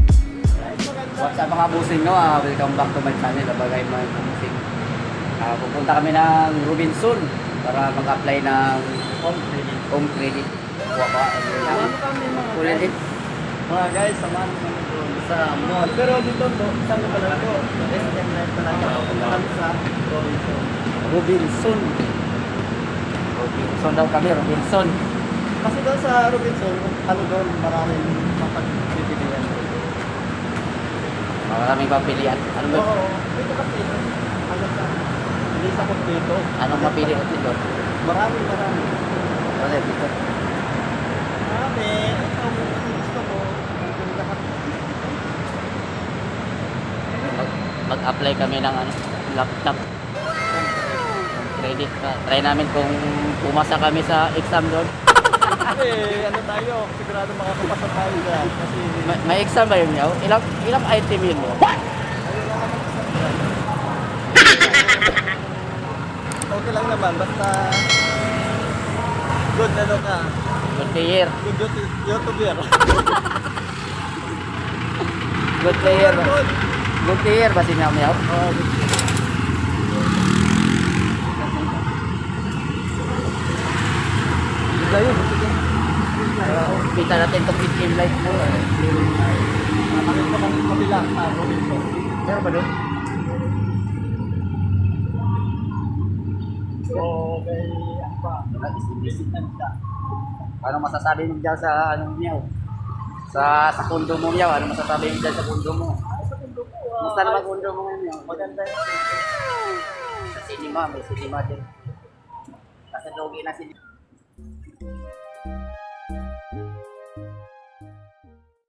What's up mga busing, no? Welcome back to my channel, Abagay mga busing. Pupunta kami ng Robinson para mag-apply ng home credit. Kuha pa. Kulit din. Mga guys, samahan mo kami doon sa mall. Pero dito po, saan na pala ito? SM Life talaga. Pupunta kami sa Robinson. Robinson. Robinson daw kami, Robinson. Kasi doon sa Robinson, ano doon, maraming mapagbibilihan. Maraming papilian. Ano ba? Oo, dito kasi, ano sa, hindi sa dito. Anong mapili natin doon? Marami. Kasi dito. Marami. Ang gusto mo, yung lahat. Mag-apply kami ng laptop. Credit pa. Try namin kung pumasa kami sa exam doon. Ano tayo, sigurado makakapasa tayo dyan. Kasi, May exam ba yun yaw? Ilang item yun mo? okay lang naman, basta good ano ka. Good player. Good YouTuber. Good player. Good. Good player ba si Miao Miao? Oh, Good yun. Kita natin itong 15 life mo. nakakit ko ng kabila sa Robinson. Meron ba doon? So, may ano pa, nag-isip na siya. Ano masasabi mo dyan sa ano Miao? Sa kundo mo Miao, ano masasabi mo dyan sa kundo mo? Sa mundo ko, Gusto naman kundo mo Miao? maganda Sa cinema, may cinema din. Kasi logi na cinema.